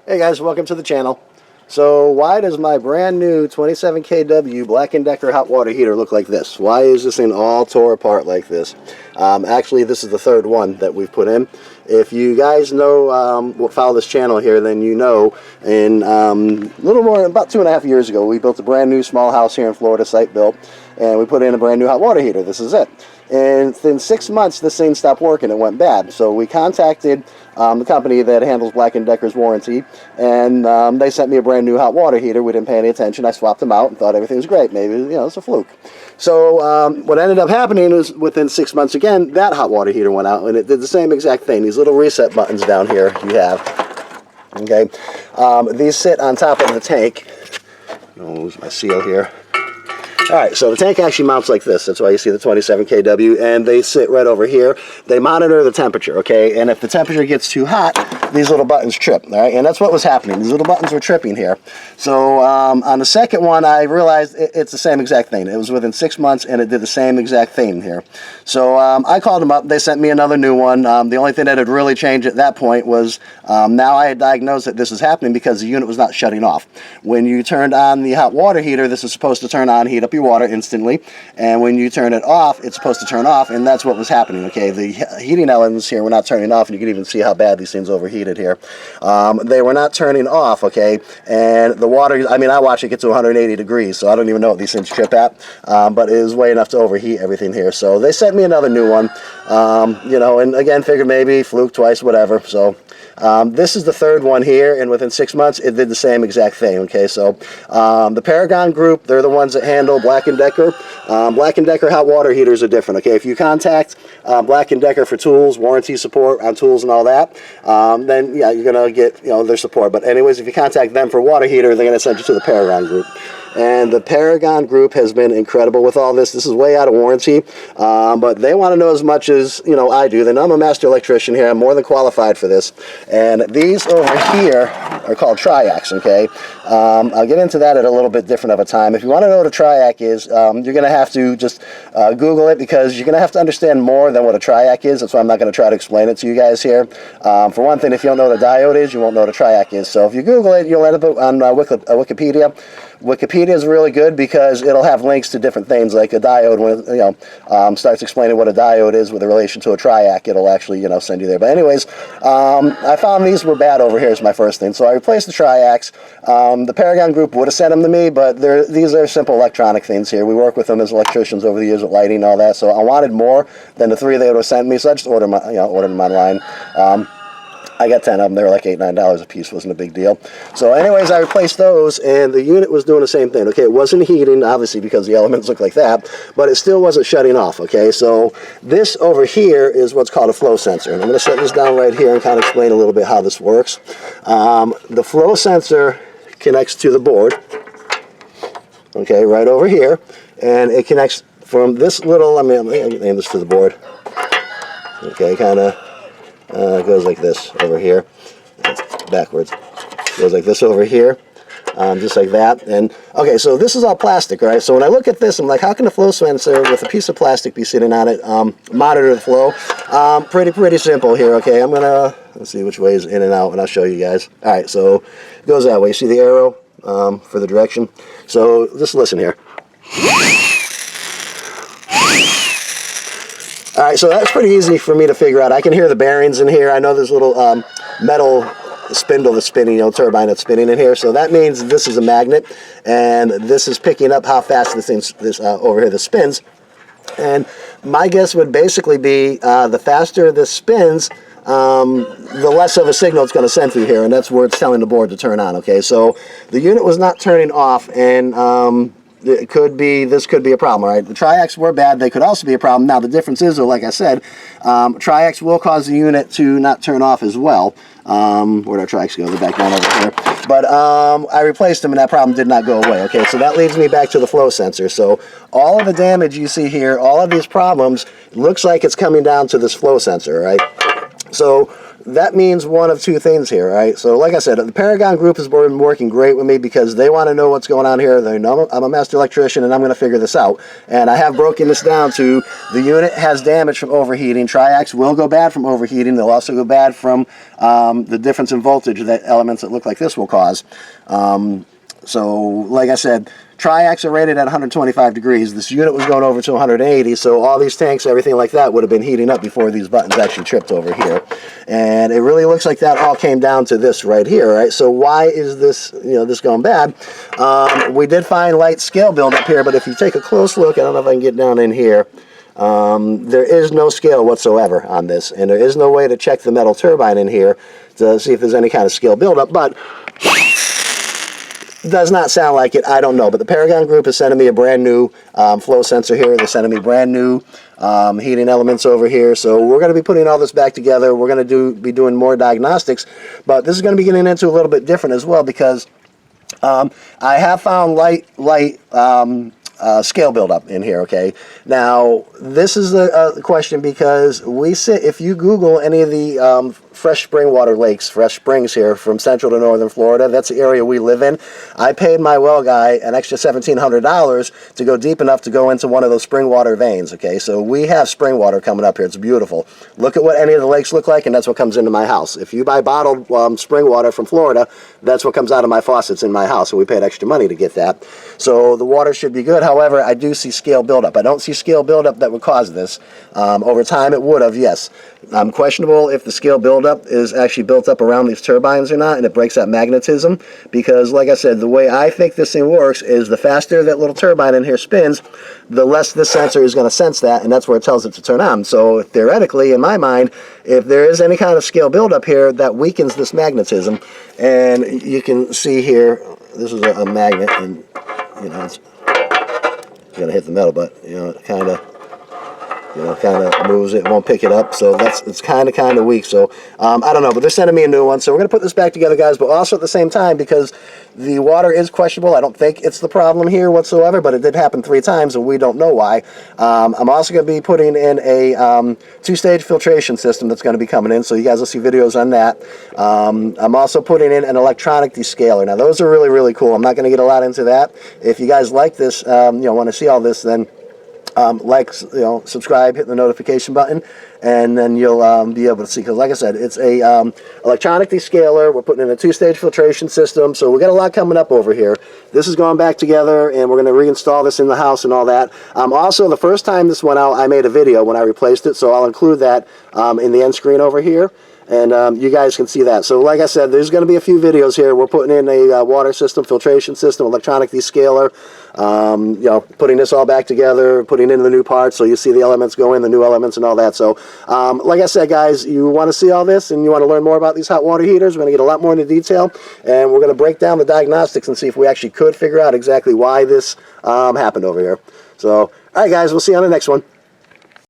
Hey guys, welcome to the channel. So why does my brand new 27 kW Black & Decker hot water heater look like this? Why is this thing all tore apart like this? Actually, this is the third one that we've put in. If you guys know, follow this channel here, then you know, in a little more, about 2.5 years ago, we built a brand new small house here in Florida, site built, and we put in a brand new hot water heater. This is it. And within 6 months, this thing stopped working. It went bad. So we contacted the company that handles Black & Decker's warranty, and they sent me a brand new hot water heater. We didn't pay any attention. I swapped them out and thought everything was great. Maybe, it's a fluke. So what ended up happening is within 6 months again, that hot water heater went out, and it did the same exact thing. These little reset buttons down here you have. Okay, these sit on top of the tank. I'll lose my seal here. Alright, so the tank actually mounts like this. That's why you see the 27 kW, and they sit right over here. They monitor the temperature, okay? And if the temperature gets too hot, these little buttons trip, alright? And that's what was happening. These little buttons were tripping here. So on the second one, I realized it's the same exact thing. It was within 6 months, and it did the same exact thing here. So I called them up. They sent me another new one. The only thing that had really changed at that point was now I had diagnosed that this was happening because the unit was not shutting off. When you turned on the hot water heater, this is supposed to turn on, heat up your water instantly, and when you turn it off, it's supposed to turn off, and that's what was happening. Okay, the heating elements here were not turning off, and you can even see how bad these things overheated here. They were not turning off, okay, and the water, I mean, I watched it get to 180 degrees, so I don't even know what these things trip at, but it was way enough to overheat everything here. So they sent me another new one, and again, figured maybe fluke twice, whatever. So this is the third one here, and within 6 months, it did the same exact thing. Okay, so the Paragon Group, they're the ones that handle Black & Decker. Black & Decker hot water heaters are different. Okay, if you contact Black & Decker for tools, warranty support on tools and all that, then yeah, you're gonna get their support. But anyways, if you contact them for water heater, they're gonna send you to the Paragon Group. And the Paragon Group has been incredible with all this. This is way out of warranty, but they want to know as much as I do. Then I'm a master electrician here. I'm more than qualified for this. And these over here are called triacs. Okay, I'll get into that at a little bit different of a time. If you want to know what a triac is, you're going to have to just Google it, because you're going to have to understand more than what a triac is. That's why I'm not going to try to explain it to you guys here. For one thing, if you don't know what a diode is, you won't know what a triac is. So if you Google it, you'll end up on Wikipedia. Wikipedia is really good because it'll have links to different things, like a diode. When starts explaining what a diode is with relation to a triac, it'll actually send you there. But anyways, I found these were bad over here is my first thing, so I replaced the triacs. The Paragon Group would have sent them to me, but these are simple electronic things here. We work with them as electricians over the years with lighting and all that, so I wanted more than the 3 they would have sent me, so I just ordered them online. I got 10 of them. They were like $8, $9 a piece. Wasn't a big deal. So anyways, I replaced those, and the unit was doing the same thing. Okay, it wasn't heating, obviously, because the elements look like that, but it still wasn't shutting off. Okay, so this over here is what's called a flow sensor, and I'm going to set this down right here and kind of explain a little bit how this works. The flow sensor connects to the board, okay, right over here, and it connects from this little, I'm going to name this to the board, okay, kind of goes like this over here, backwards, goes like this over here, just like that. And okay, so this is all plastic, right? So when I look at this, I'm like, how can a flow sensor with a piece of plastic be sitting on it, monitor the flow? Pretty simple here. Okay, I'm gonna, let's see which way is in and out, and I'll show you guys. All right, so it goes that way. See the arrow for the direction? So just listen here. All right, so that's pretty easy for me to figure out. I can hear the bearings in here. I know there's a little metal spindle that's spinning, turbine that's spinning in here. So that means this is a magnet, and this is picking up how fast this over here spins. And my guess would basically be the faster this spins, the less of a signal it's going to send through here, and that's where it's telling the board to turn on. Okay, so the unit was not turning off, and this could be a problem. All right, the triacs were bad. They could also be a problem. Now the difference is, though, like I said, triacs will cause the unit to not turn off as well. Where'd our triacs go? They're back down over here. But I replaced them, and that problem did not go away. Okay, so that leads me back to the flow sensor. So all of the damage you see here, all of these problems, looks like it's coming down to this flow sensor, right? So that means one of two things here, right? So like I said, the Paragon Group has been working great with me because they want to know what's going on here. They know I'm a master electrician and I'm going to figure this out. And I have broken this down to the unit has damage from overheating. Triacs will go bad from overheating. They'll also go bad from the difference in voltage that elements that look like this will cause. So like I said, Triacs are rated at 125 degrees. This unit was going over to 180, so all these tanks, everything like that would have been heating up before these buttons actually tripped over here. And it really looks like that all came down to this right here, right? So why is this, this going bad? We did find light scale buildup here, but if you take a close look, I don't know if I can get down in here, there is no scale whatsoever on this, and there is no way to check the metal turbine in here to see if there's any kind of scale buildup, but does not sound like it. I don't know, but the Paragon Group is sending me a brand new flow sensor here. They're sending me brand new heating elements over here. So we're going to be putting all this back together. We're going to be doing more diagnostics, but this is going to be getting into a little bit different as well because I have found light scale buildup in here. Okay, now this is a question because if you Google any of the fresh spring water lakes, fresh springs here from central to northern Florida, that's the area we live in. I paid my well guy an extra $1,700 to go deep enough to go into one of those spring water veins. Okay, so we have spring water coming up here. It's beautiful. Look at what any of the lakes look like, and that's what comes into my house. If you buy bottled spring water from Florida, that's what comes out of my faucets in my house, so we paid extra money to get that. So the water should be good. However, I do see scale buildup. I don't see scale buildup that would cause this. Over time, it would have, yes. Questionable if the scale buildup is actually built up around these turbines or not, and it breaks that magnetism, because like I said, the way I think this thing works is the faster that little turbine in here spins, the less this sensor is going to sense that, and that's where it tells it to turn on. So theoretically, in my mind, if there is any kind of scale buildup here, that weakens this magnetism. And you can see here, this is a magnet, and it's going to hit the metal, but it kind of moves it, won't pick it up, so it's kind of weak. So I don't know, but they're sending me a new one, so we're going to put this back together, guys, but also at the same time, because the water is questionable, I don't think it's the problem here whatsoever, but it did happen 3 times, and we don't know why. I'm also going to be putting in a 2-stage filtration system that's going to be coming in, so you guys will see videos on that. I'm also putting in an electronic descaler. Now, those are really, really cool. I'm not going to get a lot into that. If you guys like this, want to see all this, then subscribe, hit the notification button, and then you'll be able to see, because like I said, it's a electronic descaler. We're putting in a 2-stage filtration system, so we got a lot coming up over here. This is going back together, and we're going to reinstall this in the house and all that. Also, the first time this went out, I made a video when I replaced it, so I'll include that in the end screen over here. And you guys can see that. So like I said, there's going to be a few videos here. We're putting in a water system, filtration system, electronic descaler, putting this all back together, putting in the new parts, so you see the elements go in, the new elements and all that. So like I said, guys, you want to see all this and you want to learn more about these hot water heaters, we're going to get a lot more into detail, and we're going to break down the diagnostics and see if we actually could figure out exactly why this happened over here. So, all right, guys, we'll see you on the next one.